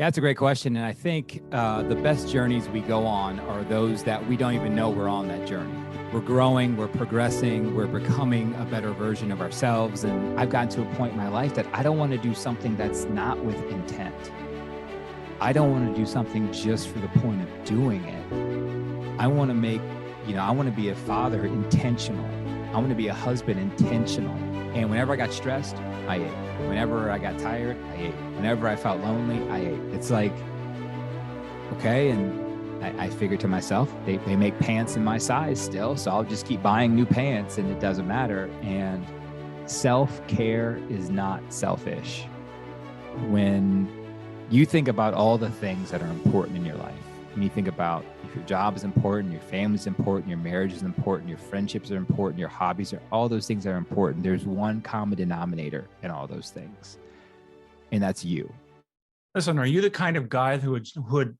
Yeah, that's a great question. And I think the best journeys we go on are those that we don't even know we're on that journey. We're growing, we're progressing, we're becoming a better version of ourselves. And I've gotten to a point in my life that I don't want to do something that's not with intent. I don't want to do something just for the point of doing it. I want to I want to be a father intentional. I want to be a husband intentional. And whenever I got stressed, I ate. Whenever I got tired, I ate. Whenever I felt lonely, I ate. It's like, okay. And I figured to myself, they make pants in my size still, so I'll just keep buying new pants and it doesn't matter. And self-care is not selfish. When you think about all the things that are important in your life, and you think about if your job is important, your family is important, your marriage is important, your friendships are important, your hobbies are, all those things are important. There's one common denominator in all those things, and that's you. Listen, are you the kind of guy who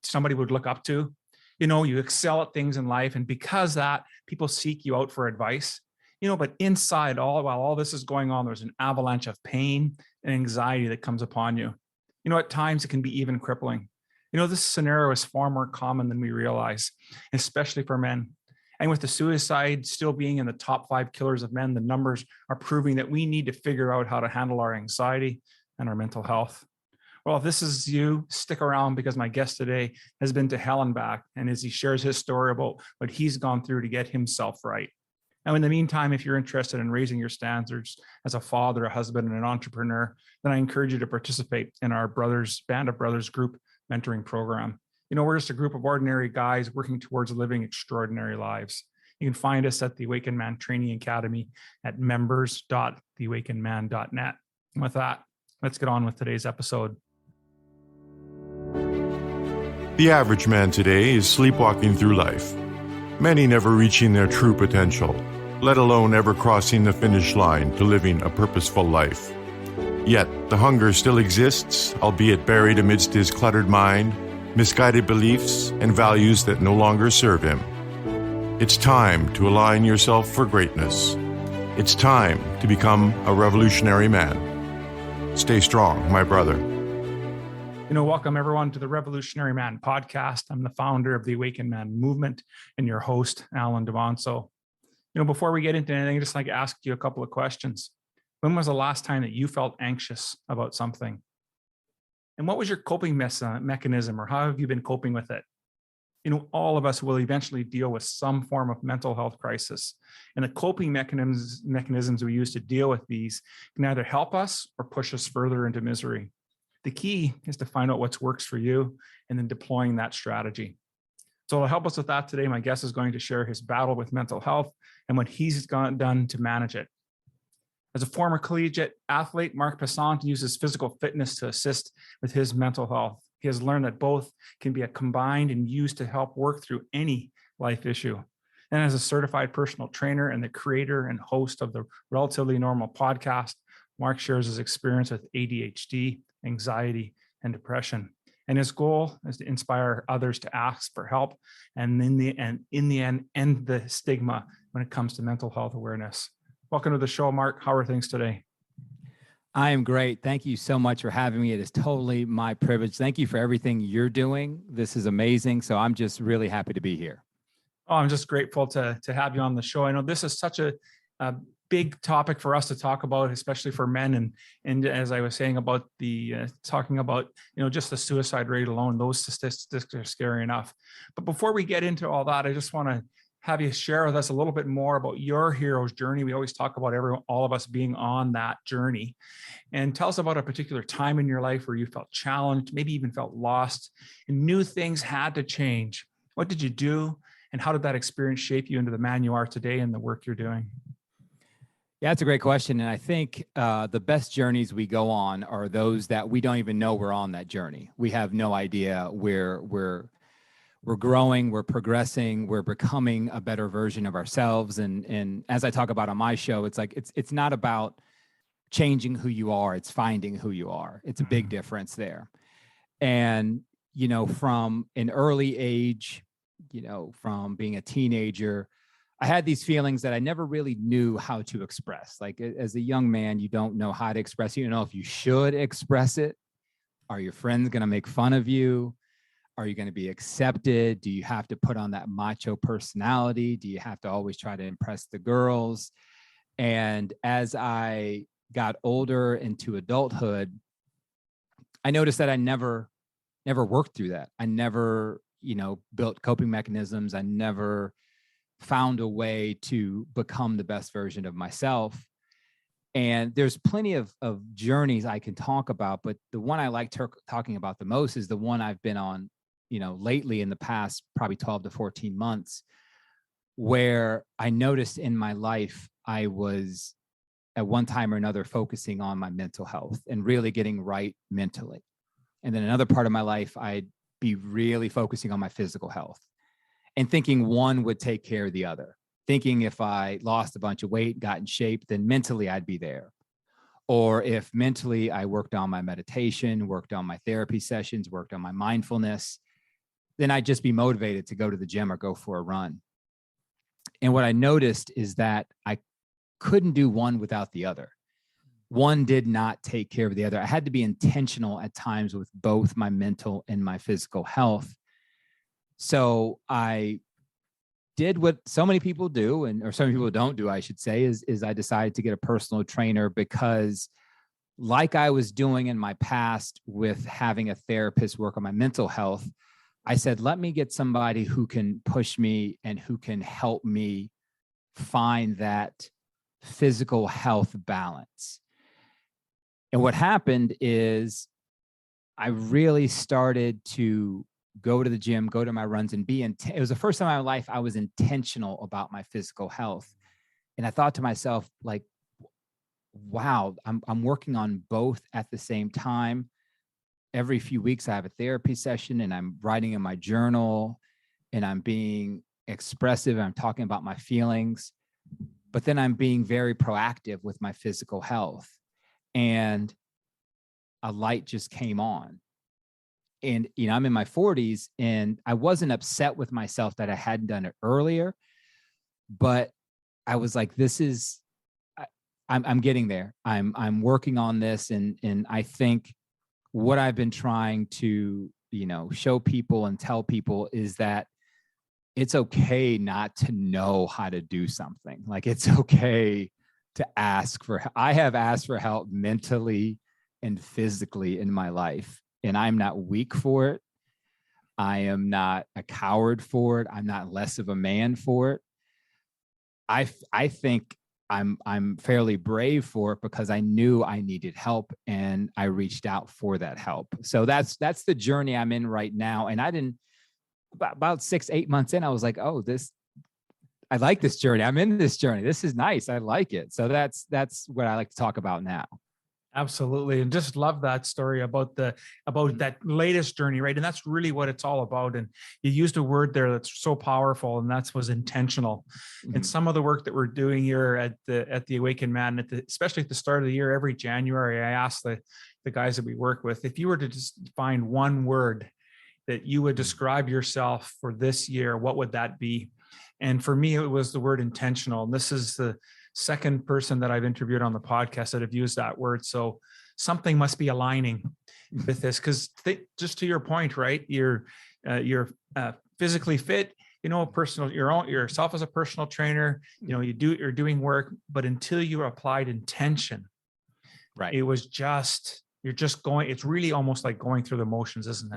somebody would look up to? You know, you excel at things in life, and because that, people seek you out for advice. You know, but inside while all this is going on, there's an avalanche of pain and anxiety that comes upon you. You know, at times it can be even crippling. You know, this scenario is far more common than we realize, especially for men. And with the suicide still being in the top 5 killers of men, the numbers are proving that we need to figure out how to handle our anxiety and our mental health. Well, if this is you, stick around because my guest today has been to hell and back, and as he shares his story about what he's gone through to get himself right. Now, in the meantime, if you're interested in raising your standards as a father, a husband, and an entrepreneur, then I encourage you to participate in our Band of Brothers group mentoring program. You know, we're just a group of ordinary guys working towards living extraordinary lives. You can find us at the Awakened Man Training Academy at members.theawakenedman.net. And with that, let's get on with today's episode. The average man today is sleepwalking through life, many never reaching their true potential, let alone ever crossing the finish line to living a purposeful life. Yet, the hunger still exists, albeit buried amidst his cluttered mind, misguided beliefs, and values that no longer serve him. It's time to align yourself for greatness. It's time to become a revolutionary man. Stay strong, my brother. You know, welcome everyone to the Revolutionary Man podcast. I'm the founder of the Awakened Man movement and your host, Alan Devonso. You know, before we get into anything, I'd just like to ask you a couple of questions. When was the last time that you felt anxious about something? And what was your coping mechanism, or how have you been coping with it? You know, all of us will eventually deal with some form of mental health crisis. And the coping mechanisms we use to deal with these can either help us or push us further into misery. The key is to find out what works for you and then deploying that strategy. So to help us with that today, my guest is going to share his battle with mental health and what he's done to manage it. As a former collegiate athlete, Marc Paisant uses physical fitness to assist with his mental health. He has learned that both can be combined and used to help work through any life issue. And as a certified personal trainer and the creator and host of the Relatively Normal podcast, Marc shares his experience with ADHD, anxiety, and depression. And his goal is to inspire others to ask for help and in the end, end the stigma when it comes to mental health awareness. Welcome to the show, Marc. How are things today? I am great. Thank you so much for having me. It is totally my privilege. Thank you for everything you're doing. This is amazing. So I'm just really happy to be here. Oh, I'm just grateful to have you on the show. I know this is such a big topic for us to talk about, especially for men. And as I was saying about talking about, you know, just the suicide rate alone, those statistics are scary enough. But before we get into all that, I just want to have you share with us a little bit more about your hero's journey. We always talk about all of us being on that journey. And tell us about a particular time in your life where you felt challenged, maybe even felt lost, and knew things had to change. What did you do? And how did that experience shape you into the man you are today and the work you're doing? Yeah, that's a great question. And I think the best journeys we go on are those that we don't even know we're on that journey. We have no idea where we're growing, we're progressing, we're becoming a better version of ourselves. And as I talk about on my show, it's like, it's not about changing who you are, it's finding who you are. It's a big difference there. And, you know, from an early age, you know, from being a teenager, I had these feelings that I never really knew how to express. Like as a young man, you don't know how to express it. You don't know if you should express it Are your friends going to make fun of you? Are you going to be accepted? Do you have to put on that macho personality? Do you have to always try to impress the girls? And as I got older into adulthood, I noticed that I never worked through that. I never, built coping mechanisms. I never found a way to become the best version of myself. And there's plenty of journeys I can talk about, but the one I like talking about the most is the one I've been on, lately in the past, probably 12 to 14 months, where I noticed in my life, I was at one time or another focusing on my mental health and really getting right mentally. And then another part of my life, I'd be really focusing on my physical health and thinking one would take care of the other. Thinking if I lost a bunch of weight, got in shape, then mentally I'd be there. Or if mentally I worked on my meditation, worked on my therapy sessions, worked on my mindfulness, then I'd just be motivated to go to the gym or go for a run. And what I noticed is that I couldn't do one without the other. One did not take care of the other. I had to be intentional at times with both my mental and my physical health. So I did what so many people do, or so many people don't do, I should say, is I decided to get a personal trainer because, like I was doing in my past with having a therapist work on my mental health, I said, let me get somebody who can push me and who can help me find that physical health balance. And what happened is I really started to go to the gym, go to my runs, and it was the first time in my life I was intentional about my physical health. And I thought to myself, like, wow, I'm working on both at the same time. Every few weeks I have a therapy session and I'm writing in my journal and I'm being expressive. And I'm talking about my feelings, but then I'm being very proactive with my physical health. And a light just came on. And, I'm in my 40s and I wasn't upset with myself that I hadn't done it earlier, but I was like, I'm getting there. I'm working on this. And I think what I've been trying to, show people and tell people is that it's okay not to know how to do something. Like, it's okay to ask for, I have asked for help mentally and physically in my life. And I'm not weak for it. I am not a coward for it. I'm not less of a man for it. I think I'm fairly brave for it because I knew I needed help and I reached out for that help. So that's the journey I'm in right now. And I didn't, about 6-8 months in, I was like, oh, I like this journey. I'm in this journey. This is nice. I like it. So that's what I like to talk about now. Absolutely. And just love that story about that latest journey, right? And that's really what it's all about. And you used a word there that's so powerful, and that was intentional. Mm-hmm. And some of the work that we're doing here at the Awakened Man, especially at the start of the year, every January, I ask the guys that we work with, if you were to just find one word that you would describe yourself for this year, what would that be? And for me, it was the word intentional. And this is the second person that I've interviewed on the podcast that have used that word. So something must be aligning with this, because just to your point, right? You're physically fit, yourself as a personal trainer, you're doing work, but until you applied intention, right? It was you're just going, it's really almost like going through the motions, isn't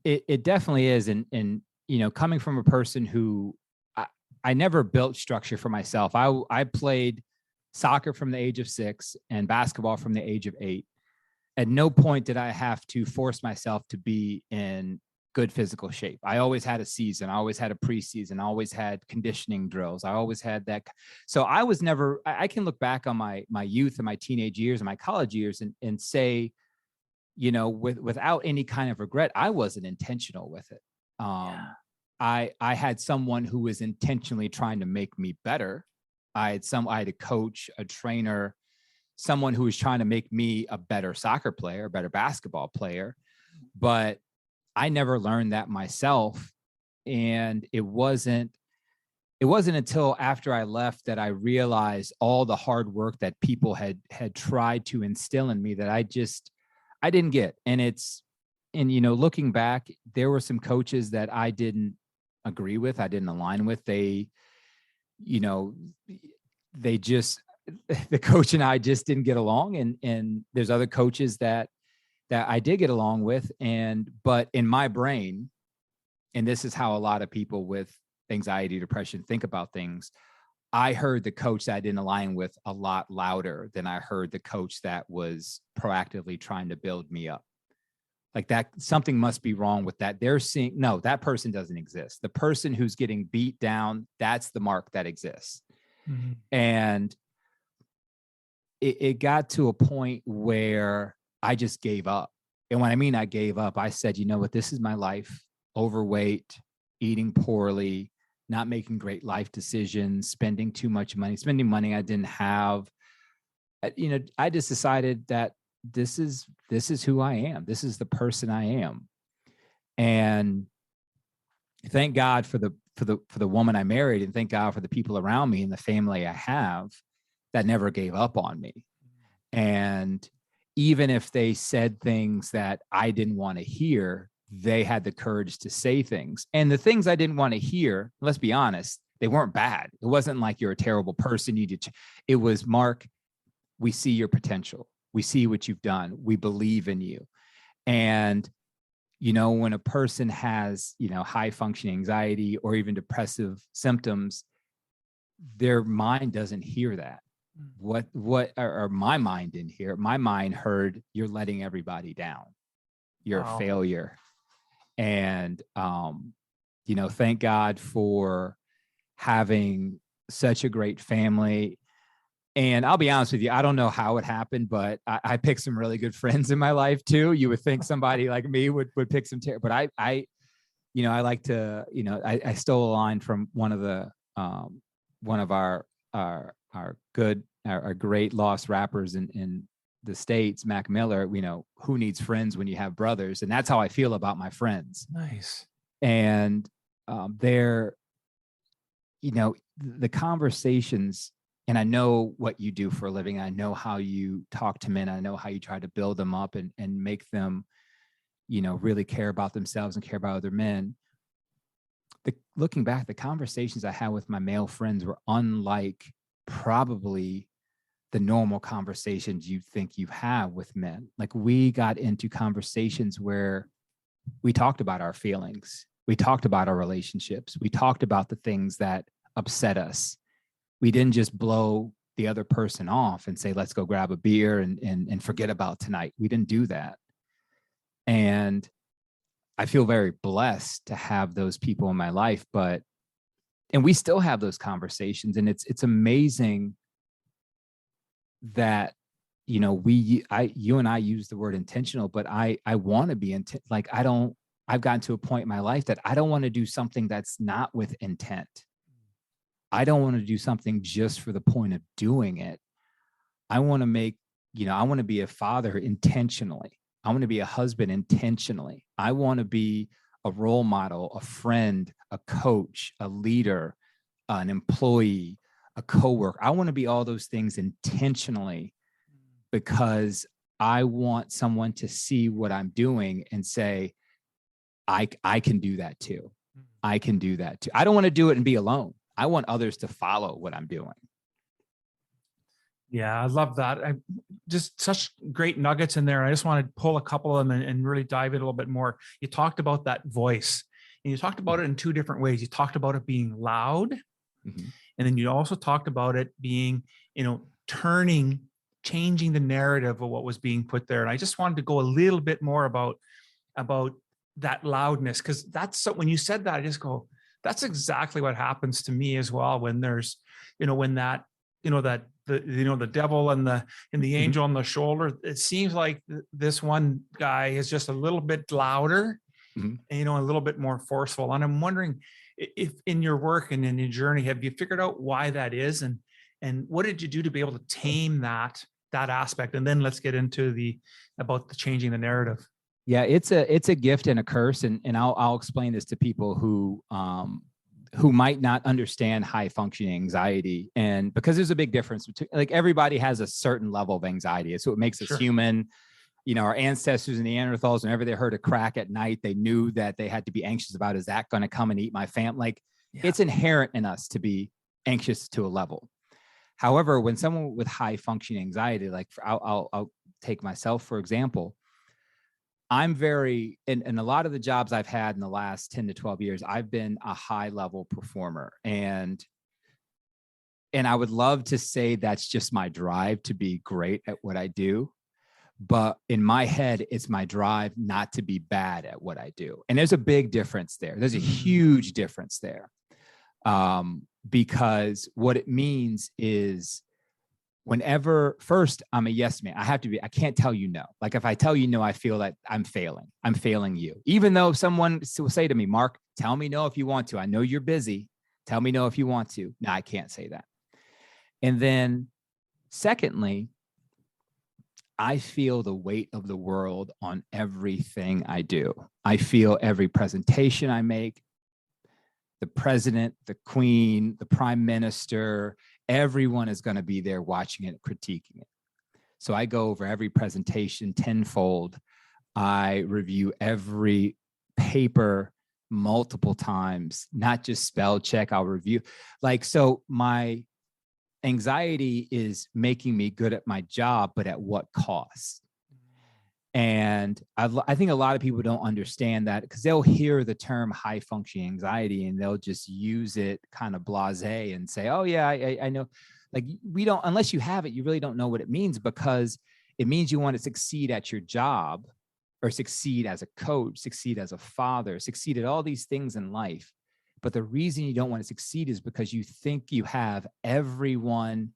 it? It definitely is. And coming from a person who I never built structure for myself. I played soccer from the age of 6 and basketball from the age of 8. At no point did I have to force myself to be in good physical shape. I always had a season. I always had a preseason. I always had conditioning drills. I always had that. So I was never, I can look back on my youth and my teenage years and my college years and say, without any kind of regret, I wasn't intentional with it. I had someone who was intentionally trying to make me better. I had a coach, a trainer, someone who was trying to make me a better soccer player, a better basketball player. But I never learned that myself. And it wasn't until after I left that I realized all the hard work that people had tried to instill in me that I didn't get. And looking back, there were some coaches that I didn't agree with. I didn't align with. They just, the coach and I just didn't get along. And there's other coaches that I did get along with. But in my brain, and this is how a lot of people with anxiety, depression think about things, I heard the coach that I didn't align with a lot louder than I heard the coach that was proactively trying to build me up. Like that, something must be wrong with that. They're seeing, no, that person doesn't exist. The person who's getting beat down, that's the Marc that exists. Mm-hmm. And it got to a point where I just gave up. And when I mean I gave up, I said, you know what, this is my life. Overweight, eating poorly, not making great life decisions, spending too much money, spending money I didn't have. I just decided that this is who I am. This is the person I am. And thank God for the woman I married, and thank God for the people around me and the family I have that never gave up on me. And even if they said things that I didn't want to hear, they had the courage to say things. And the things I didn't want to hear, let's be honest, they weren't bad. It wasn't like you're a terrible person. It was, Marc, we see your potential. We see what you've done. We believe in you. And, when a person has, high functioning anxiety or even depressive symptoms, their mind doesn't hear that. Or my mind didn't hear. My mind heard, you're letting everybody down. You're a failure. And, thank God for having such a great family. And I'll be honest with you, I don't know how it happened, but I picked some really good friends in my life too. You would think somebody like me would pick some, but I like to, I stole a line from one of our great lost rappers in the States, Mac Miller, who needs friends when you have brothers? And that's how I feel about my friends. Nice. And they're, the conversations, and I know what you do for a living. I know how you talk to men. I know how you try to build them up and make them, really care about themselves and care about other men. Looking back, the conversations I had with my male friends were unlike probably the normal conversations you think you have with men. Like, we got into conversations where we talked about our feelings. We talked about our relationships. We talked about the things that upset us. We didn't just blow the other person off and say, let's go grab a beer and forget about tonight. We didn't do that. And I feel very blessed to have those people in my life, and we still have those conversations. And it's amazing that, you and I use the word intentional, but I want to be I've gotten to a point in my life that I don't want to do something that's not with intent. I don't want to do something just for the point of doing it. I want to I want to be a father intentionally. I want to be a husband intentionally. I want to be a role model, a friend, a coach, a leader, an employee, a coworker. I want to be all those things intentionally because I want someone to see what I'm doing and say, I can do that too. I can do that too. I don't want to do it and be alone. I want others to follow what I'm doing. Yeah, I love that. Just such great nuggets in there. I just want to pull a couple of them and really dive in a little bit more. You talked about that voice, and you talked about it in two different ways. You talked about it being loud, mm-hmm. and then you also talked about it being, changing the narrative of what was being put there. And I just wanted to go a little bit more about that loudness, because that's so, when you said that, I just go, that's exactly what happens to me as well. When there's, when that, the devil and the angel on the shoulder, it seems like this one guy is just a little bit louder, mm-hmm. A little bit more forceful. And I'm wondering if in your work and in your journey, have you figured out why that is? And what did you do to be able to tame that aspect? And then let's get into about the changing the narrative. Yeah, it's a gift and a curse, and I'll explain this to people who might not understand high functioning anxiety, and because there's a big difference between, like, everybody has a certain level of anxiety. It's what makes us human. our ancestors and Neanderthals, whenever they heard a crack at night, they knew that they had to be anxious about, is that going to come and eat my family? Like, it's inherent in us to be anxious to a level. However, when someone with high functioning anxiety, like I'll take myself, for example, I'm very, in a lot of the jobs I've had in the last 10 to 12 years, I've been a high level performer. And I would love to say that's just my drive to be great at what I do. But in my head, it's my drive not to be bad at what I do. And there's a big difference there. There's a huge difference there. Because what it means is, first, I'm a yes man. I can't tell you no. Like, if I tell you no, I feel that I'm failing you. Even though someone will say to me, Mark, tell me no if you want to. I know you're busy. Tell me no if you want to. No, I can't say that. And then secondly, I feel the weight of the world on everything I do. I feel every presentation I make, the president, the queen, the prime minister, everyone is going to be there watching it, critiquing it. So I go over every presentation tenfold. I review every paper multiple times, not just spell check. I'll review. So my anxiety is making me good at my job, but at what cost? And I think a lot of people don't understand that, because they'll hear the term high functioning anxiety and they'll just use it kind of blasé and say, oh yeah, I know. Like, we don't, unless you have it, you really don't know what it means, because it means you want to succeed at your job, or succeed as a coach, succeed as a father, succeed at all these things in life. But the reason you don't want to succeed is because you think you have everyone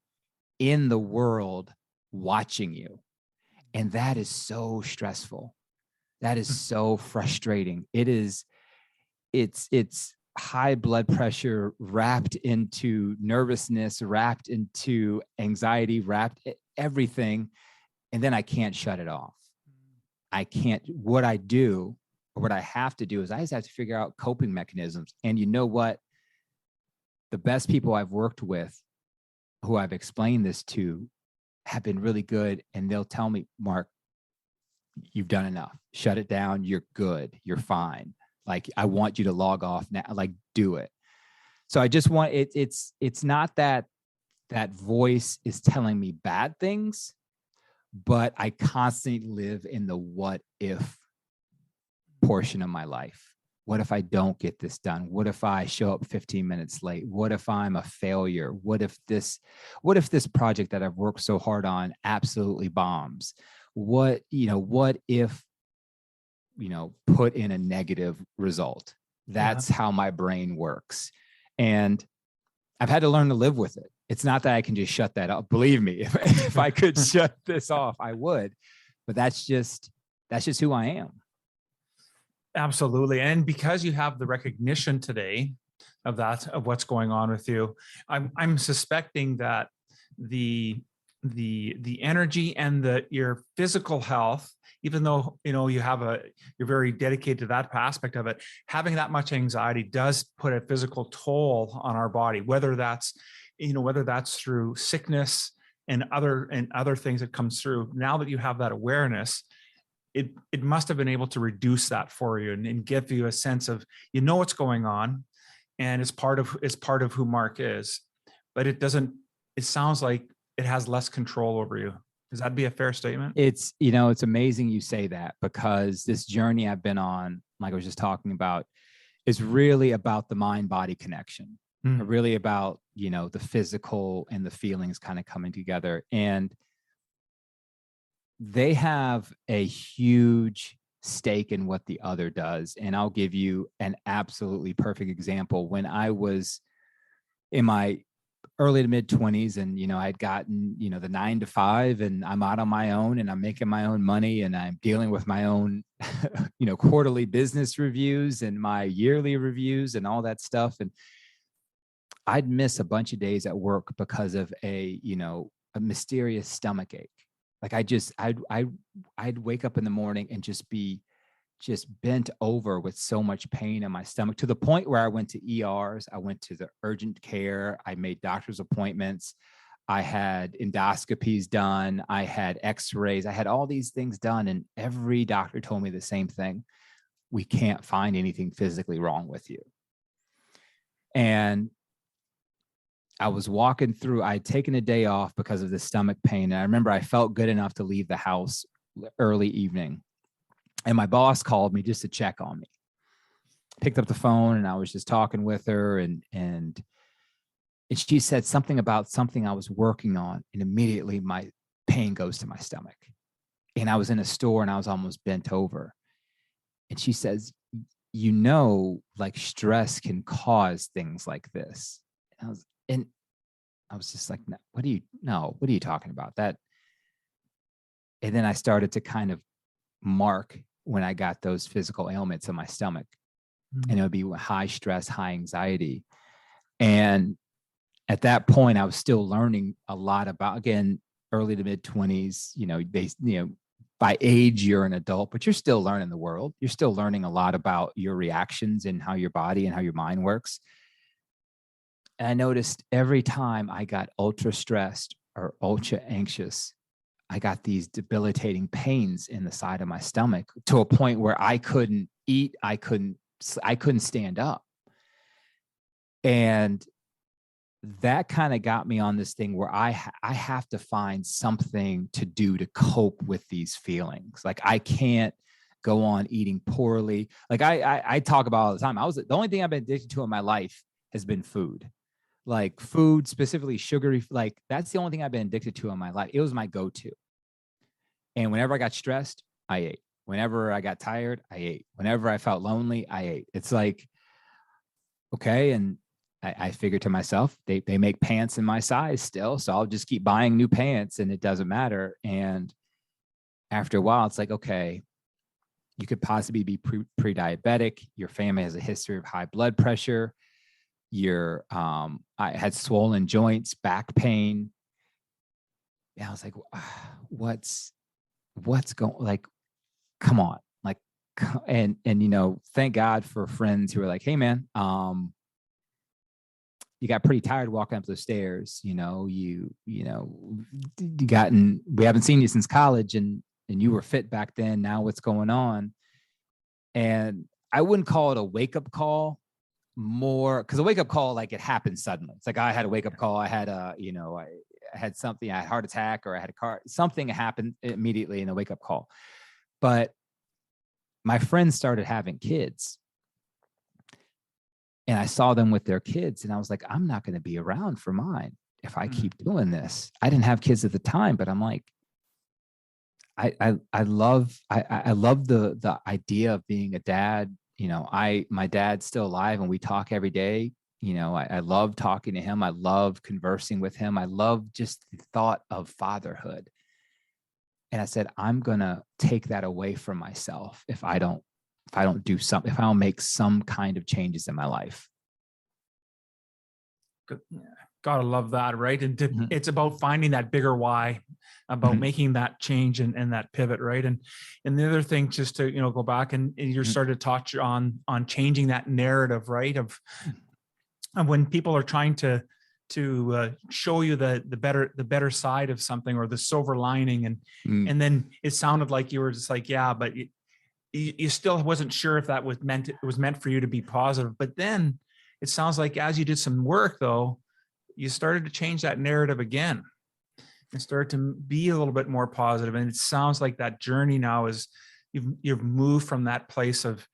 in the world watching you. And that is so stressful. That is so frustrating. It's high blood pressure wrapped into nervousness, wrapped into anxiety, wrapped everything. And then I can't shut it off. What I do, or what I have to do, is I just have to figure out coping mechanisms. And you know what? The best people I've worked with, who I've explained this to, have been really good. And they'll tell me, Mark, you've done enough. Shut it down. You're good. You're fine. Like, I want you to log off now. Like, do it. So I just want it's not that voice is telling me bad things, but I constantly live in the what if portion of my life. What if I don't get this done? What if I show up 15 minutes late? What if I'm a failure? What if this project that I've worked so hard on absolutely bombs? What if, put in a negative result? That's how my brain works. And I've had to learn to live with it. It's not that I can just shut that up. Believe me, if I could shut this off, I would. But that's just who I am. Absolutely. And because you have the recognition today of what's going on with you, I'm suspecting that the energy and your physical health, even though you're very dedicated to that aspect of it, having that much anxiety does put a physical toll on our body, whether that's through sickness and other things that comes through. Now that you have that awareness, it must have been able to reduce that for you and give you a sense of, what's going on, and it's part of who Mark is. But it sounds like it has less control over you. Does that be a fair statement? It's amazing you say that, because this journey I've been on, like I was just talking about, is really about the mind-body connection. Really about, the physical and the feelings kind of coming together. And they have a huge stake in what the other does. And I'll give you an absolutely perfect example. When I was in my early to mid 20s, and, I'd gotten, the 9 to 5, and I'm out on my own, and I'm making my own money, and I'm dealing with my own, quarterly business reviews and my yearly reviews and all that stuff. And I'd miss a bunch of days at work because of a mysterious stomach ache. Like, I'd wake up in the morning and just be bent over with so much pain in my stomach, to the point where I went to ERs. I went to the urgent care. I made doctor's appointments. I had endoscopies done. I had x-rays. I had all these things done. And every doctor told me the same thing. We can't find anything physically wrong with you. And I was walking through, I had taken a day off because of the stomach pain. And I remember I felt good enough to leave the house early evening. And my boss called me just to check on me. Picked up the phone and I was just talking with her, and she said something about something I was working on, and immediately my pain goes to my stomach. And I was in a store and I was almost bent over. And she says, like stress can cause things like this. And I was just like, no, what are you talking about? That. And then I started to kind of mark when I got those physical ailments in my stomach. And it would be high stress, high anxiety. And at that point, I was still learning a lot about, again, early to mid 20s, by age, you're an adult, but you're still learning the world. You're still learning a lot about your reactions and how your body and how your mind works. And I noticed every time I got ultra stressed or ultra anxious, I got these debilitating pains in the side of my stomach to a point where I couldn't eat. I couldn't stand up. And that kind of got me on this thing where I have to find something to do to cope with these feelings. Like I can't go on eating poorly. Like I talk about all the time. The only thing I've been addicted to in my life has been food. Like food, specifically sugary, like that's the only thing I've been addicted to in my life. It was my go-to. And whenever I got stressed, I ate. Whenever I got tired, I ate. Whenever I felt lonely, I ate. It's like, okay. And I figured to myself, they make pants in my size still. So I'll just keep buying new pants and it doesn't matter. And after a while, it's like, okay, you could possibly be pre-diabetic. Your family has a history of high blood pressure. I had swollen joints, back pain. Yeah, I was like, what's going, like, come on. Like, and thank God for friends who are like, hey man, you got pretty tired walking up the stairs, we haven't seen you since college and you were fit back then. Now what's going on? And I wouldn't call it a wake-up call more, because a wake-up call, like it happened suddenly. It's like I had a wake-up call. I had I had something, I had a heart attack, or I had something happened immediately in a wake-up call. But my friends started having kids. And I saw them with their kids and I was like, I'm not going to be around for mine if I keep doing this. I didn't have kids at the time, but I'm like, I love the idea of being a dad. My dad's still alive and we talk every day. I love talking to him. I love conversing with him. I love just the thought of fatherhood. And I said, I'm going to take that away from myself if I don't do something, if I don't make some kind of changes in my life. Gotta love that, right? And it's about finding that bigger why, about making that change and that pivot, right? And the other thing, just to go back and you started to touch on changing that narrative, right? Of when people are trying to show you the better side of something or the silver lining, and then it sounded like you were just like, yeah, but you still wasn't sure if that was meant for you to be positive. But then it sounds like as you did some work, though, you started to change that narrative again and start to be a little bit more positive. And it sounds like that journey now is you've moved from that place of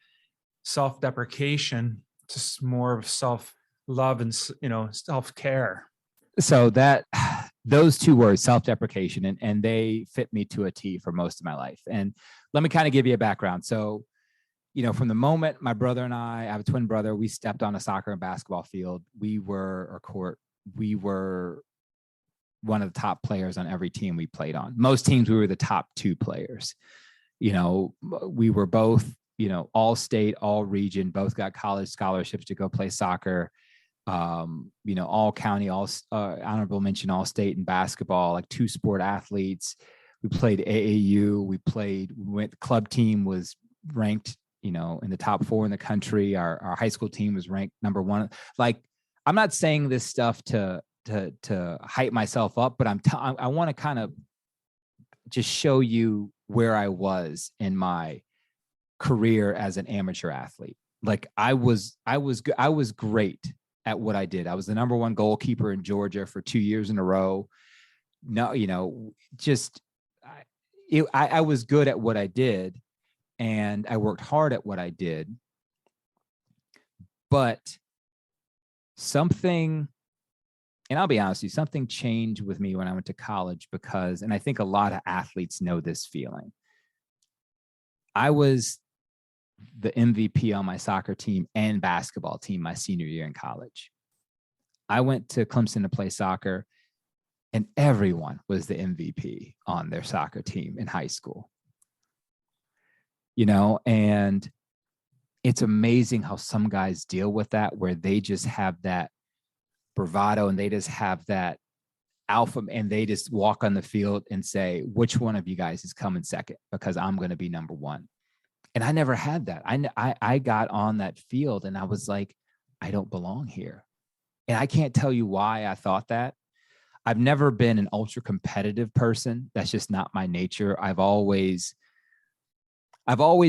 self-deprecation to more of self-love and self-care. So those two words, self-deprecation, and they fit me to a T for most of my life. And let me kind of give you a background. So, from the moment my brother and I have a twin brother, we stepped on a soccer and basketball field. We were one of the top players on every team we played on. Most teams, we were the top two players. We were both, all state, all region, both got college scholarships to go play soccer. All county, all honorable mention, all state in basketball, like two sport athletes. We played AAU. The club team was ranked, in the top 4 in the country. Our high school team was ranked number 1. Like, I'm not saying this stuff to to hype myself up, but I want to kind of just show you where I was in my career as an amateur athlete. Like I was great at what I did. I was the number one goalkeeper in Georgia for 2 years in a row. No, I was good at what I did, and I worked hard at what I did. But something, and I'll be honest with you, something changed with me when I went to college because, and I think a lot of athletes know this feeling. I was the MVP on my soccer team and basketball team my senior year in college. I went to Clemson to play soccer, and everyone was the MVP on their soccer team in high school. And it's amazing how some guys deal with that, where they just have that bravado and they just have that alpha, and they just walk on the field and say, which one of you guys is coming second? Because I'm going to be number one. And I never had that. I got on that field and I was like, I don't belong here. And I can't tell you why I thought that. I've never been an ultra competitive person. That's just not my nature. I've always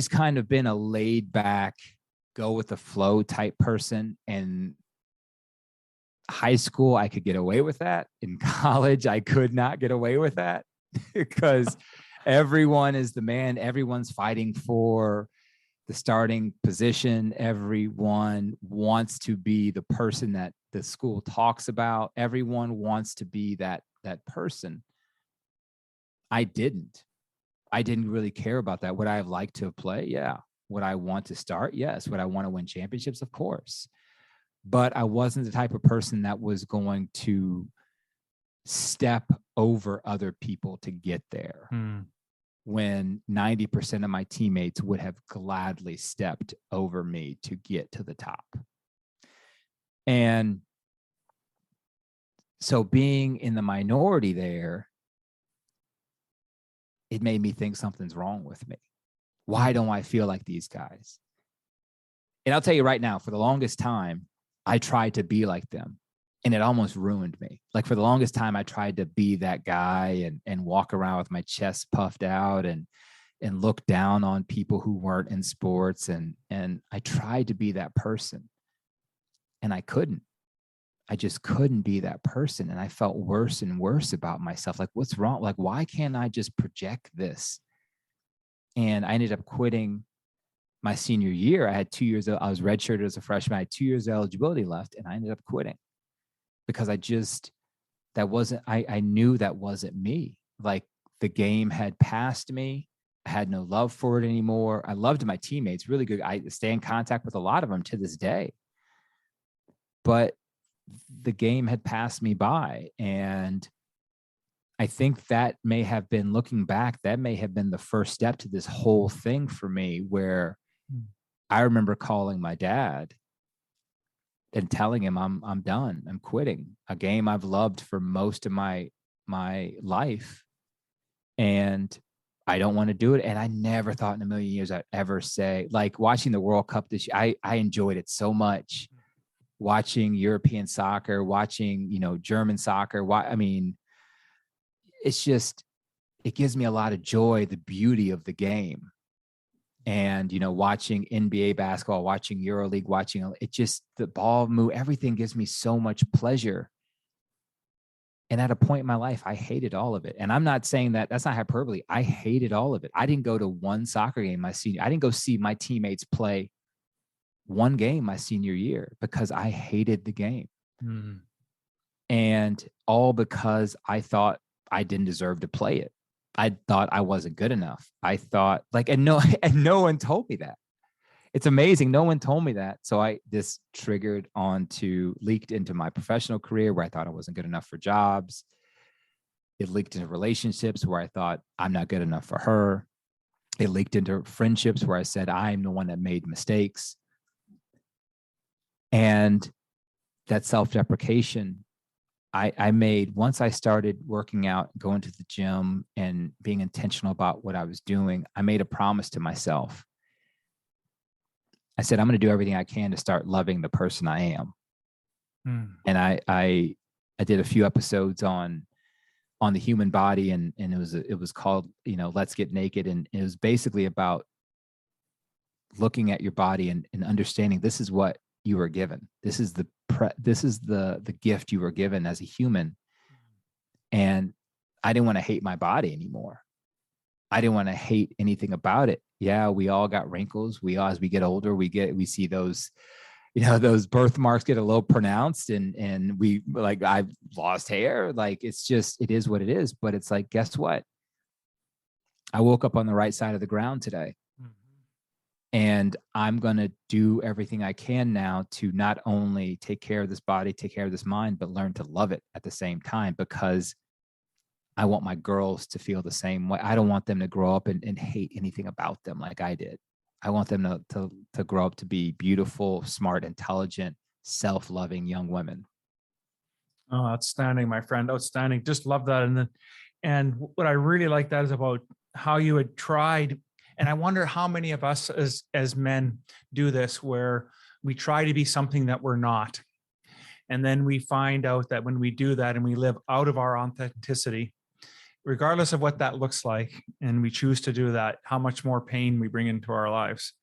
kind of been a laid back, go with the flow type person. And high school, I could get away with that. In college, I could not get away with that because everyone is the man. Everyone's fighting for the starting position. Everyone wants to be the person that the school talks about. Everyone wants to be that person. I didn't really care about that. Would I have liked to play? Yeah. Would I want to start? Yes. Would I want to win championships? Of course. But I wasn't the type of person that was going to step over other people to get there. When 90% of my teammates would have gladly stepped over me to get to the top. And so being in the minority there, it made me think something's wrong with me. Why don't I feel like these guys? And I'll tell you right now, for the longest time, I tried to be like them, and it almost ruined me. Like for the longest time, I tried to be that guy and walk around with my chest puffed out and look down on people who weren't in sports. And I tried to be that person, and I couldn't. I just couldn't be that person. And I felt worse and worse about myself. Like, what's wrong? Like, why can't I just project this? And I ended up quitting my senior year. I had 2 years. I was redshirted as a freshman. I had 2 years of eligibility left, and I ended up quitting because I knew that wasn't me. Like the game had passed me. I had no love for it anymore. I loved my teammates, really good. I stay in contact with a lot of them to this day, but the game had passed me by. And I think that may have been, looking back, that may have been the first step to this whole thing for me, where I remember calling my dad and telling him I'm done. I'm quitting a game I've loved for most of my life, and I don't want to do it. And I never thought in a million years I'd ever say, like watching the World Cup this year, I enjoyed it so much. Watching European soccer, watching, German soccer. It's just, it gives me a lot of joy, the beauty of the game. And, watching NBA basketball, watching EuroLeague, watching it, just the ball move, everything gives me so much pleasure. And at a point in my life, I hated all of it. And I'm not saying that's not hyperbole. I hated all of it. I didn't go to one soccer game I didn't go see my teammates play one game my senior year because I hated the game. And all because I thought I didn't deserve to play it. I thought I wasn't good enough. I thought and no one told me that. It's amazing. No one told me that. So this leaked into my professional career, where I thought I wasn't good enough for jobs. It leaked into relationships where I thought I'm not good enough for her. It leaked into friendships where I said I'm the one that made mistakes. And that self-deprecation I made once I started working out, going to the gym, and being intentional about what I was doing. I made a promise to myself. I said, I'm going to do everything I can to start loving the person I am. And I did a few episodes on the human body, and it was called, Let's Get Naked. And it was basically about looking at your body and understanding this is what you were given. This is the gift you were given as a human. And I didn't want to hate my body anymore. I didn't want to hate anything about it. Yeah, we all got wrinkles. As we get older, we see those, those birthmarks get a little pronounced, and we, like, I've lost hair. Like, it is what it is. But it's like, guess what? I woke up on the right side of the ground today. And I'm going to do everything I can now to not only take care of this body, take care of this mind, but learn to love it at the same time, because I want my girls to feel the same way. I don't want them to grow up and hate anything about them like I did. I want them to grow up to be beautiful, smart, intelligent, self-loving young women. Oh, outstanding, my friend. Outstanding. Just love that. And what I really like that is about how you had tried. And I wonder how many of us as men do this, where we try to be something that we're not. And then we find out that when we do that and we live out of our authenticity, regardless of what that looks like, and we choose to do that, how much more pain we bring into our lives.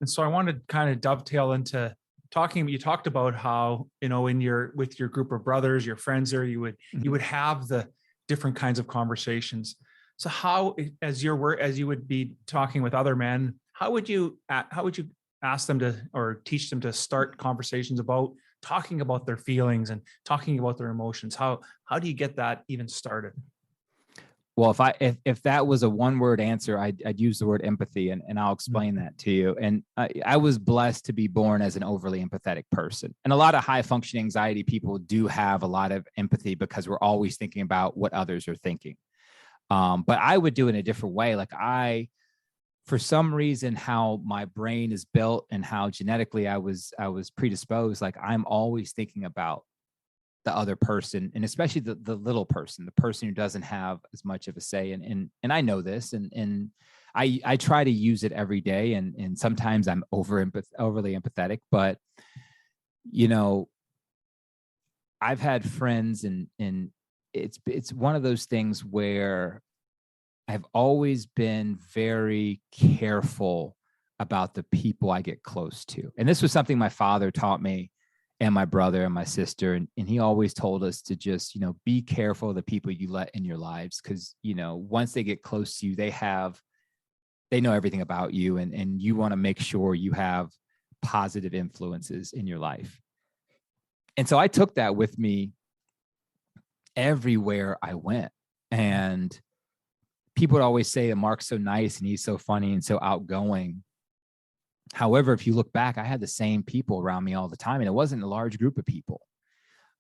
And so I wanted to kind of dovetail into talking. You talked about how, with your group of brothers, your friends there, you would have the different kinds of conversations. So how, as you would be talking with other men, how would you ask them to, or teach them to start conversations about talking about their feelings and talking about their emotions? How do you get that even started? Well, if that was a one-word answer, I'd use the word empathy, and I'll explain that to you. And I was blessed to be born as an overly empathetic person. And a lot of high-functioning anxiety people do have a lot of empathy because we're always thinking about what others are thinking. But I would do it in a different way. Like, for some reason, how my brain is built and how genetically I was predisposed, like, I'm always thinking about the other person, and especially the little person, the person who doesn't have as much of a say. And I know this, and I try to use it every day. And sometimes I'm overly empathetic, but I've had friends, and it's one of those things where I've always been very careful about the people I get close to. And this was something my father taught me, and my brother and my sister. And he always told us to just, be careful of the people you let in your lives. Cause once they get close to you, they know everything about you, and you want to make sure you have positive influences in your life. And so I took that with me everywhere I went. And people would always say that Mark's so nice and he's so funny and so outgoing. However, if you look back, I had the same people around me all the time, and it wasn't a large group of people.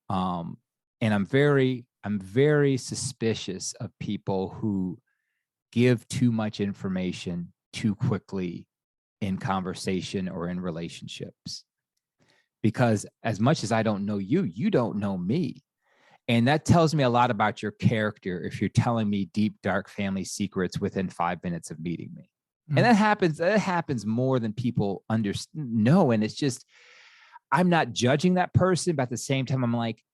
And I'm very suspicious of people who give too much information too quickly in conversation or in relationships. Because as much as I don't know you, you don't know me. And that tells me a lot about your character if you're telling me deep, dark family secrets within 5 minutes of meeting me. And that happens more than people know. And it's just, I'm not judging that person, but at the same time, I'm like,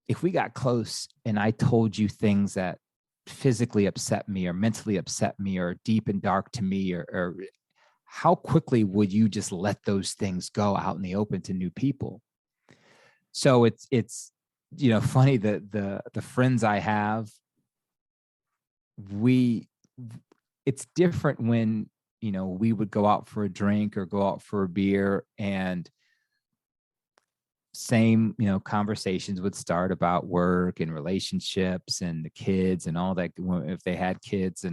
if we got close and I told you things that physically upset me or mentally upset me or deep and dark to me, or how quickly would you just let those things go out in the open to new people? So it's funny that the friends I have, it's different when, we would go out for a drink or go out for a beer, and same, conversations would start about work and relationships and the kids and all that, if they had kids.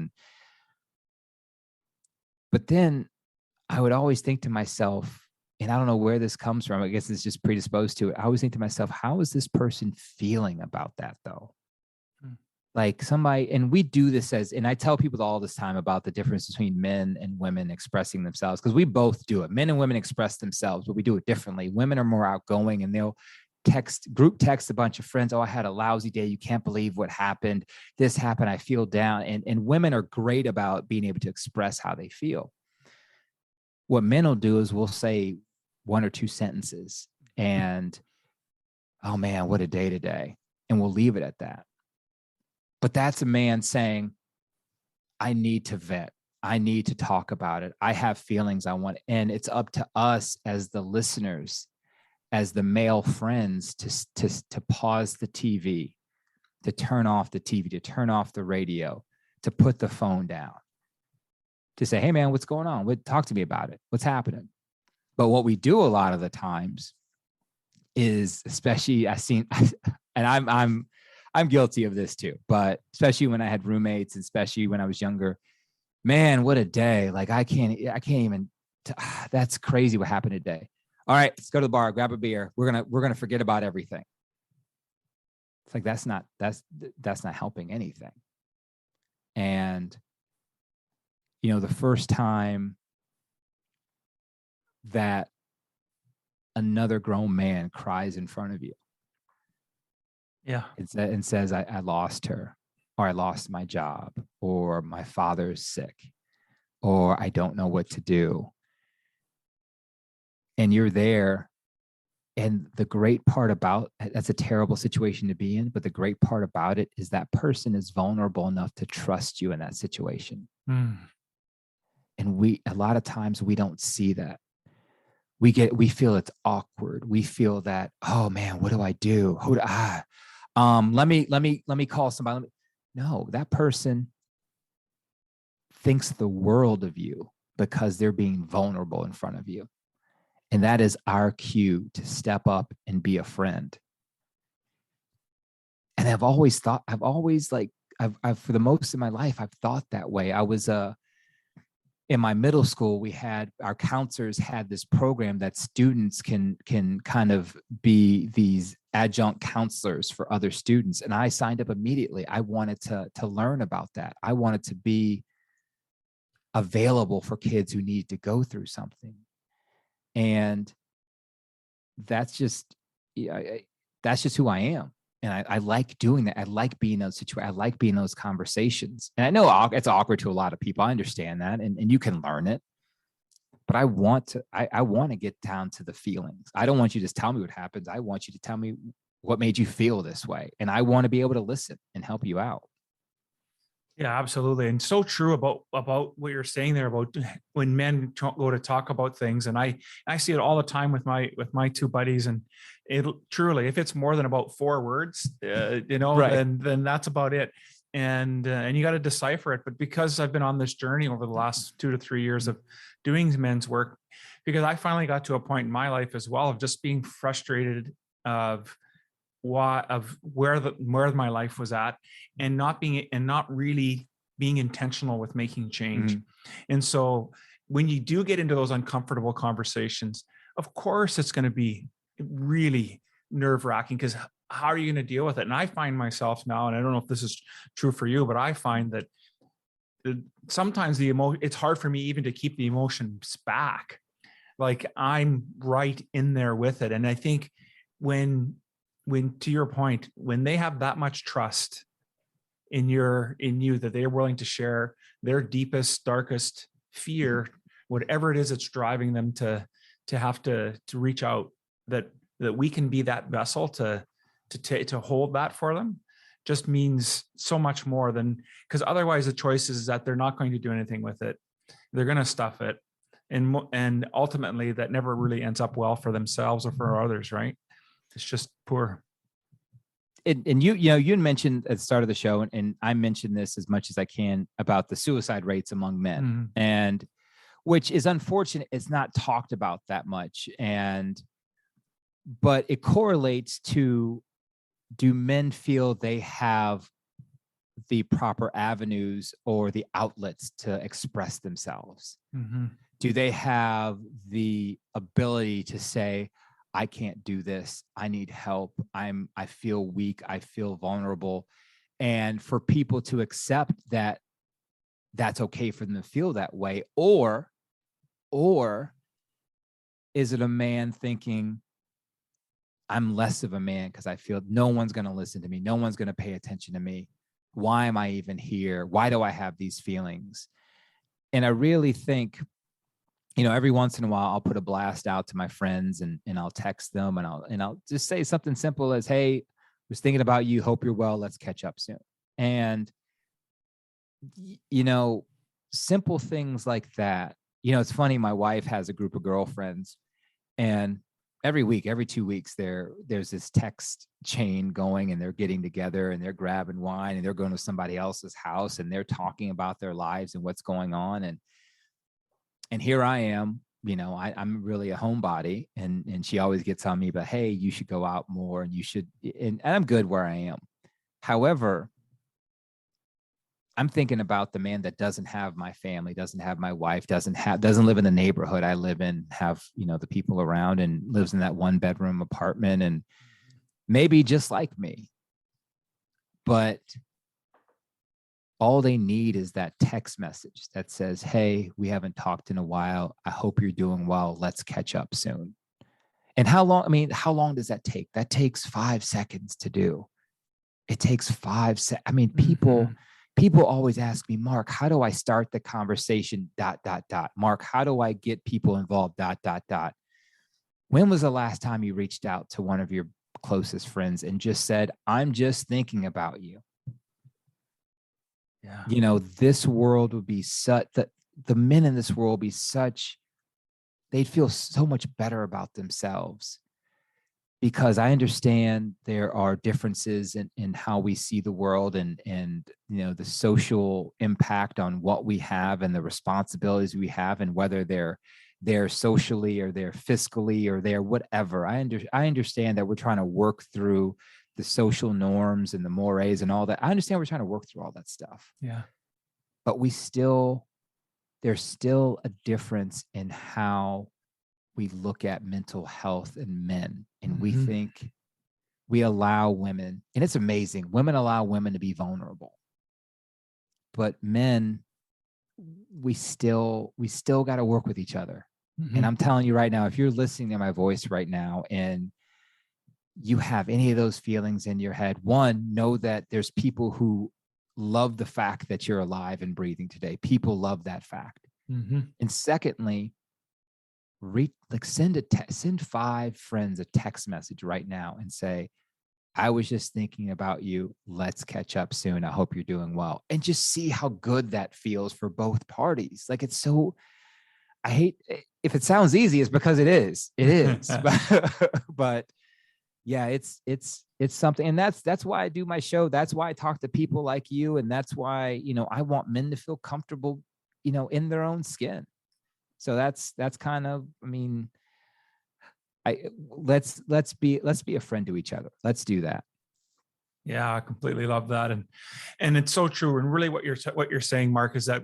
But then I would always think to myself, and I don't know where this comes from, I guess it's just predisposed to it. I always think to myself, how is this person feeling about that though? Like somebody, and we do this and I tell people all this time about the difference between men and women expressing themselves, because we both do it. Men and women express themselves, but we do it differently. Women are more outgoing, and they'll group text a bunch of friends. Oh, I had a lousy day. You can't believe what happened. This happened. I feel down. And women are great about being able to express how they feel. What men will do is we'll say one or two sentences, and oh man, what a day today. And we'll leave it at that. But that's a man saying, I need to vent. I need to talk about it. I have feelings I want. And it's up to us as the listeners, as the male friends, to pause the TV, to turn off the TV, to turn off the radio, to put the phone down, to say, hey man, what's going on? Talk to me about it. What's happening? But what we do a lot of the times is, especially and I'm guilty of this too, but especially when I had roommates, and especially when I was younger, man, what a day. Like I can't even, that's crazy what happened today. All right, let's go to the bar, grab a beer. We're going to forget about everything. It's like, that's not helping anything. And, the first time that another grown man cries in front of you, and says, I lost her, or I lost my job, or my father's sick, or I don't know what to do. And you're there. And the great part about that's a terrible situation to be in, but the great part about it is that person is vulnerable enough to trust you in that situation. And a lot of times we don't see that. We feel it's awkward. We feel that, oh man, what do I do? Let me call somebody. No, that person thinks the world of you because they're being vulnerable in front of you. And that is our cue to step up and be a friend. And I've for the most of my life, I've thought that way. I was in my middle school, our counselors had this program that students can kind of be these adjunct counselors for other students. And I signed up immediately. I wanted to learn about that. I wanted to be available for kids who need to go through something. And that's just who I am. And I like doing that. I like being in those situations. I like being in those conversations. And I know it's awkward to a lot of people. I understand that. And you can learn it. But I want to get down to the feelings. I don't want you to just tell me what happens. I want you to tell me what made you feel this way. And I want to be able to listen and help you out. Yeah, absolutely. And so true about what you're saying there about when men go to talk about things. And I see it all the time with my two buddies. And it truly, if it's more than about 4 words, right, then that's about it. And you got to decipher it. But because I've been on this journey over the last 2 to 3 years of doing men's work, because I finally got to a point in my life as well of just being frustrated of where my life was at, and not really being intentional with making change. And so when you do get into those uncomfortable conversations, of course it's going to be really nerve-wracking, because how are you going to deal with it? And I find myself now, and I don't know if this is true for you, but I find that sometimes it's hard for me even to keep the emotions back. Like I'm right in there with it. And I think when to your point, when they have that much trust in you that they're willing to share their deepest, darkest fear, whatever it is that's driving them to have to reach out, that we can be that vessel to hold that for them, just means so much more than, because otherwise the choice is that they're not going to do anything with it. They're going to stuff it. And ultimately that never really ends up well for themselves or for others, right? It's just poor. And you mentioned at the start of the show, and I mentioned this as much as I can about the suicide rates among men, and which is unfortunate. It's not talked about that much, but it correlates to, do men feel they have the proper avenues or the outlets to express themselves? Do they have the ability to say, I can't do this, I need help, I feel weak, I feel vulnerable, and for people to accept that that's okay for them to feel that way? Or is it a man thinking, I'm less of a man because I feel no one's going to listen to me, no one's going to pay attention to me, why am I even here, why do I have these feelings? And I really think every once in a while I'll put a blast out to my friends and I'll text them and I'll just say something simple as, hey, was thinking about you. Hope you're well. Let's catch up soon. And, simple things like that. It's funny. My wife has a group of girlfriends, and every week, every 2 weeks, there's this text chain going, and they're getting together and they're grabbing wine and they're going to somebody else's house and they're talking about their lives and what's going on. And here I am, I'm really a homebody, and she always gets on me, but hey, you should go out more and you should, and I'm good where I am. However, I'm thinking about the man that doesn't have my family, doesn't have my wife, doesn't live in the neighborhood I live in, have, the people around, and lives in that 1-bedroom apartment, and maybe just like me, but all they need is that text message that says, hey, we haven't talked in a while. I hope you're doing well. Let's catch up soon. And how long does that take? That takes 5 seconds to do. It takes 5 seconds. People always ask me, Mark, how do I start the conversation? ... Mark, how do I get people involved? ... When was the last time you reached out to one of your closest friends and just said, I'm just thinking about you? Yeah. This world would be the men in this world would be they'd feel so much better about themselves, because I understand there are differences in how we see the world and the social impact on what we have and the responsibilities we have, and whether they're socially or they're fiscally or they're whatever. I understand that we're trying to work through the social norms and the mores and all that. I understand we're trying to work through all that stuff. Yeah. But there's still a difference in how we look at mental health in men. And we think we allow women, and it's amazing, women allow women to be vulnerable. But men, we still got to work with each other. And I'm telling you right now, if you're listening to my voice right now and you have any of those feelings in your head, one, know that there's people who love the fact that you're alive and breathing today. People love that fact. And secondly, send 5 friends a text message right now and say, I was just thinking about you. Let's catch up soon. I hope you're doing well. And just see how good that feels for both parties. Like, it's so, I hate, if it sounds easy, it's because it is. But yeah, it's something. And that's why I do my show. That's why I talk to people like you. And that's why, I want men to feel comfortable, in their own skin. So that's kind of, let's be a friend to each other. Let's do that. Yeah, I completely love that. And it's so true. And really what you're saying, Mark, is that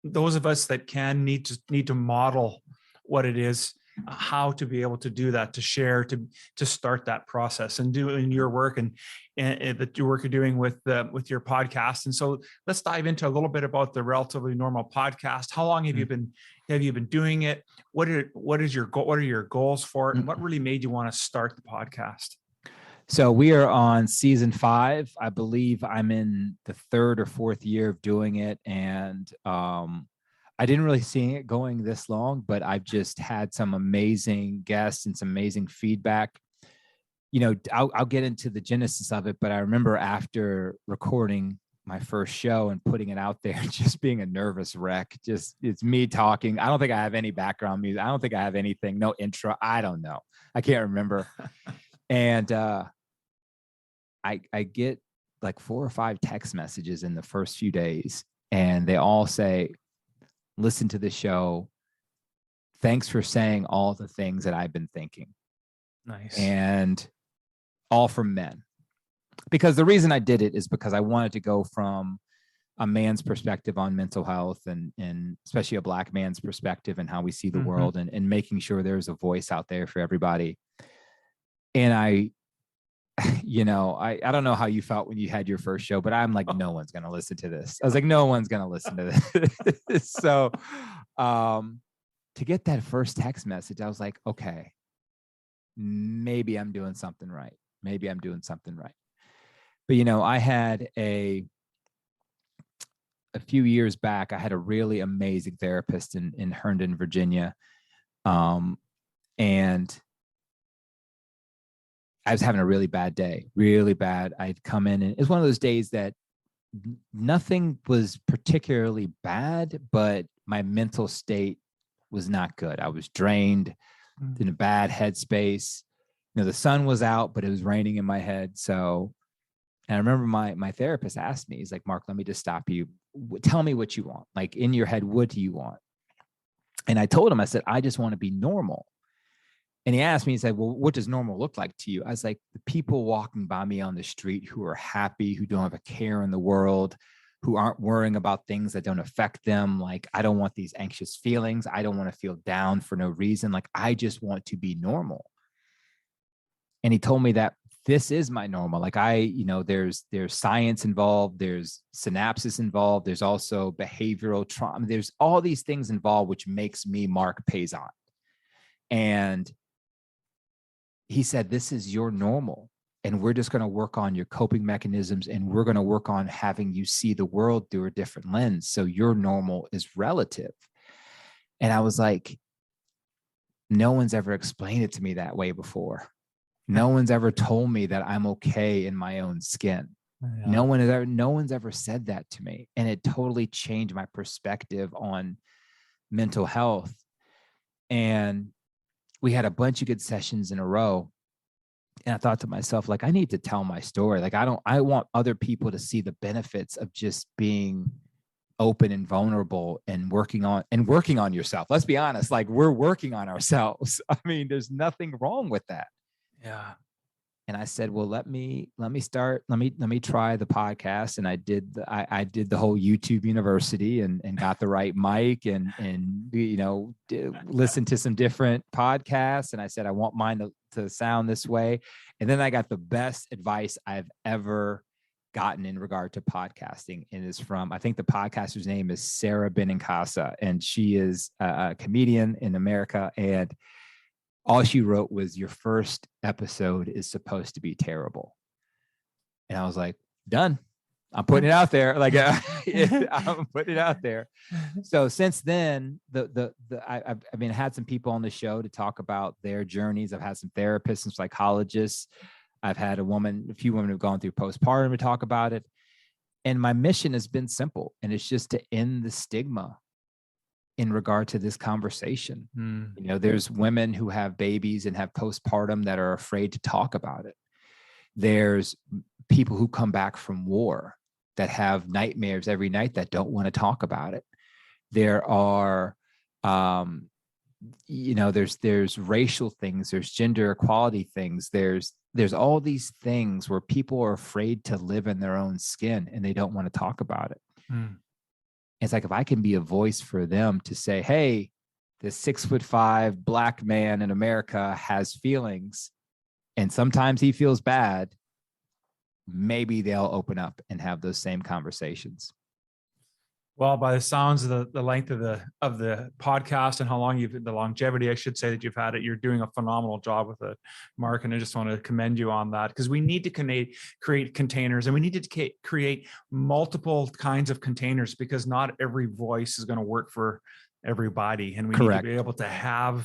those of us that need to model what it is, how to be able to do that, to share, to start that process, and doing your work and the work you're doing with your podcast. And so let's dive into a little bit about the Relatively Normal podcast. How long have you been doing it? What are your goals for it? And what really made you want to start the podcast? So we are on season 5. I believe I'm in the 3rd or 4th year of doing it. And I didn't really see it going this long, but I've just had some amazing guests and some amazing feedback. I'll get into the genesis of it, but I remember after recording my first show and putting it out there, just being a nervous wreck. Just, it's me talking. I don't think I have any background music. I don't think I have anything, no intro. I don't know. I can't remember. And I get like 4 or 5 text messages in the first few days, and they all say, listen to the show. Thanks for saying all the things that I've been thinking. Nice. And all from men. Because the reason I did it is because I wanted to go from a man's perspective on mental health and especially a Black man's perspective and how we see the world, and making sure there's a voice out there for everybody. And I don't know how you felt when you had your first show, but I'm like, no one's going to listen to this. I was like, no one's going to listen to this. So to get that first text message, I was like, okay, maybe I'm doing something right. But, I had a few years back, I had a really amazing therapist in Herndon, Virginia. And I was having a really bad day, really bad. I'd come in and it's one of those days that nothing was particularly bad, but my mental state was not good. I was drained, in a bad headspace. The sun was out, but it was raining in my head. So, and I remember my therapist asked me, he's like, Mark, let me just stop you. Tell me what you want. Like in your head, what do you want? And I told him, I said, I just want to be normal. And he asked me, he said, well, what does normal look like to you? I was like, the people walking by me on the street who are happy, who don't have a care in the world, who aren't worrying about things that don't affect them. Like, I don't want these anxious feelings. I don't want to feel down for no reason. Like, I just want to be normal. And he told me that this is my normal. Like there's science involved, there's synapses involved, there's also behavioral trauma. There's all these things involved, which makes me Marc Paisant. And he said, this is your normal. And we're just going to work on your coping mechanisms, and we're going to work on having you see the world through a different lens. So your normal is relative. And I was like, no one's ever explained it to me that way before. No one's ever told me that I'm okay in my own skin. Yeah. No one's ever said that to me. And it totally changed my perspective on mental health. And we had a bunch of good sessions in a row. And I thought to myself, like, I need to tell my story. Like, I want other people to see the benefits of just being open and vulnerable and working on yourself. Let's be honest. Like, we're working on ourselves. I mean, there's nothing wrong with that. Yeah. And I said, well, let me try the podcast. And I did the whole YouTube University and got the right mic and listened to some different podcasts. And I said, I want mine to sound this way. And then I got the best advice I've ever gotten in regard to podcasting. And it's from, I think the podcaster's name is Sarah Benincasa, and she is a comedian in America. And all she wrote was, your first episode is supposed to be terrible. And I was like, done. I'm putting it out there. Like, I'm putting it out there. So since then, I've had some people on the show to talk about their journeys. I've had some therapists and psychologists. I've had a few women who've gone through postpartum to talk about it. And my mission has been simple, and it's just to end the stigma in regard to this conversation. There's women who have babies and have postpartum that are afraid to talk about it. There's people who come back from war that have nightmares every night that don't want to talk about it. There are, there's racial things, there's gender equality things. There's all these things where people are afraid to live in their own skin and they don't want to talk about it. It's like, if I can be a voice for them to say, hey, this 6'5" Black man in America has feelings, and sometimes he feels bad, maybe they'll open up and have those same conversations. Well, by the sounds of the length of the podcast and how long the longevity, I should say, that you've had it, you're doing a phenomenal job with it, Mark. And I just want to commend you on that, because we need to create containers, and we need to create multiple kinds of containers, because not every voice is going to work for everybody. And we need to be able to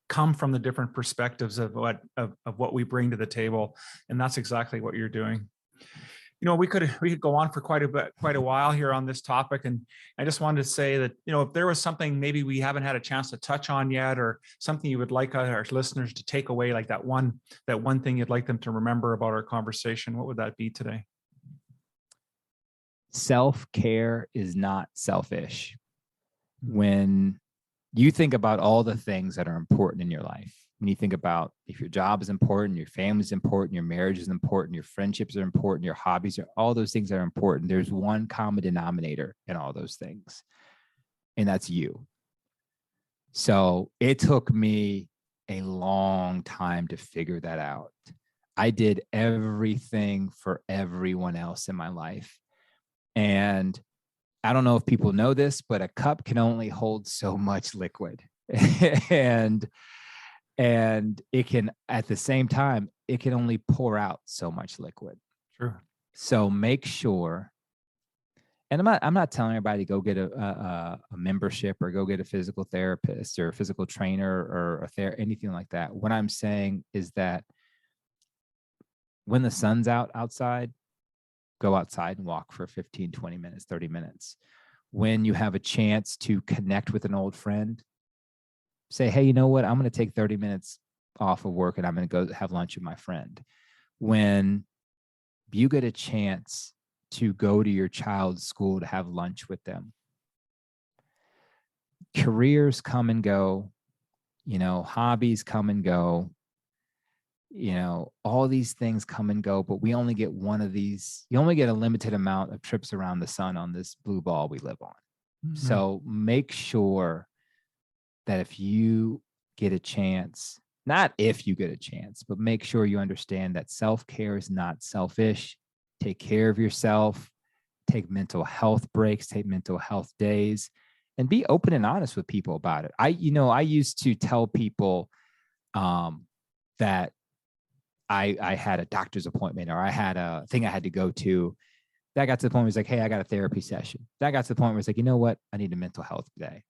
come from the different perspectives of what we bring to the table. And that's exactly what you're doing. We could go on for quite a while here on this topic. And I just wanted to say that, if there was something maybe we haven't had a chance to touch on yet, or something you would like our listeners to take away, like that one thing you'd like them to remember about our conversation, what would that be today? Self-care is not selfish. When you think about all the things that are important in your life, when you think about if your job is important, your family is important, your marriage is important, your friendships are important, your hobbies are, all those things are important. There's one common denominator in all those things, and that's you. So it took me a long time to figure that out. I did everything for everyone else in my life. And I don't know if people know this, but a cup can only hold so much liquid. And it can, at the same time, it can only pour out so much liquid. True. So make sure, And I'm not telling everybody to go get a membership or go get a physical therapist or a physical trainer or anything like that. What I'm saying is that when the sun's outside, go outside and walk for 15, 20 minutes, 30 minutes. When you have a chance to connect with an old friend, say, hey, you know what? I'm going to take 30 minutes off of work and I'm going to go have lunch with my friend. When you get a chance to go to your child's school to have lunch with them, careers come and go, hobbies come and go, all these things come and go, but we only get one of these. You only get a limited amount of trips around the sun on this blue ball we live on. Mm-hmm. So make sure that if you get a chance, not if you get a chance, but make sure you understand that self-care is not selfish. Take care of yourself, take mental health breaks, take mental health days, and be open and honest with people about it. I used to tell people that I had a doctor's appointment or I had a thing I had to go to. That got to the point where it's like, hey, I got a therapy session. That got to the point where it's like, you know what? I need a mental health day.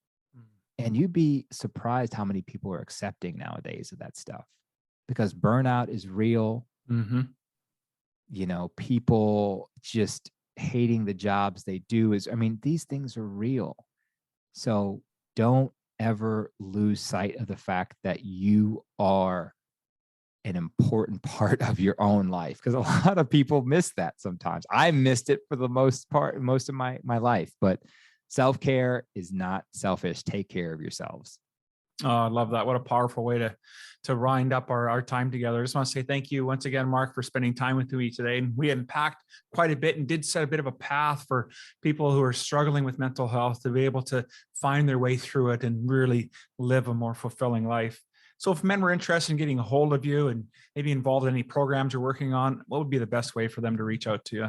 And you'd be surprised how many people are accepting nowadays of that stuff, because burnout is real. Mm-hmm. People just hating the jobs they do these things are real. So don't ever lose sight of the fact that you are an important part of your own life, because a lot of people miss that sometimes. I missed it for the most of my life, but self-care is not selfish. Take care of yourselves. Oh, I love that. What a powerful way to wind up our time together. I just want to say thank you once again, Marc, for spending time with me today. And we unpacked quite a bit and did set a bit of a path for people who are struggling with mental health to be able to find their way through it and really live a more fulfilling life. So if men were interested in getting a hold of you and maybe involved in any programs you're working on, what would be the best way for them to reach out to you?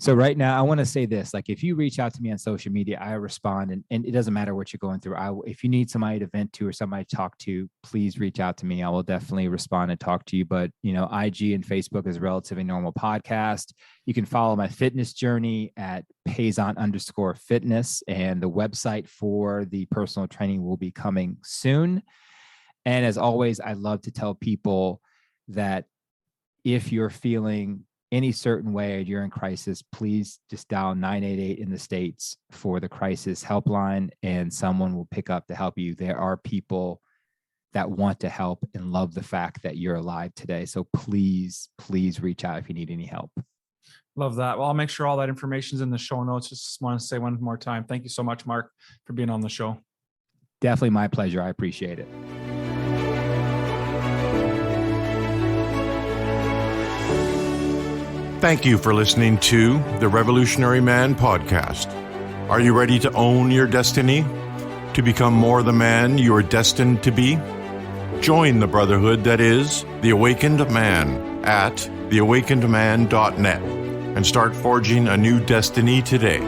So right now, I want to say this, like if you reach out to me on social media, I respond, and it doesn't matter what you're going through. If you need somebody to vent to or somebody to talk to, please reach out to me. I will definitely respond and talk to you. But, IG and Facebook is Relatively Normal Podcast. You can follow my fitness journey at Paisant_fitness, and the website for the personal training will be coming soon. And as always, I love to tell people that if you're feeling any certain way or you're in crisis, please just dial 988 in the States for the crisis helpline, and someone will pick up to help you. There are people that want to help and love the fact that you're alive today. So please reach out if you need any help. Love that. Well, I'll make sure all that information is in the show notes. Just want to say one more time, thank you so much, Marc, for being on the show. Definitely my pleasure. I appreciate it. Thank you for listening to the Revolutionary Man Podcast. Are you ready to own your destiny? To become more the man you are destined to be? Join the brotherhood that is The Awakened Man at theawakenedman.net and start forging a new destiny today.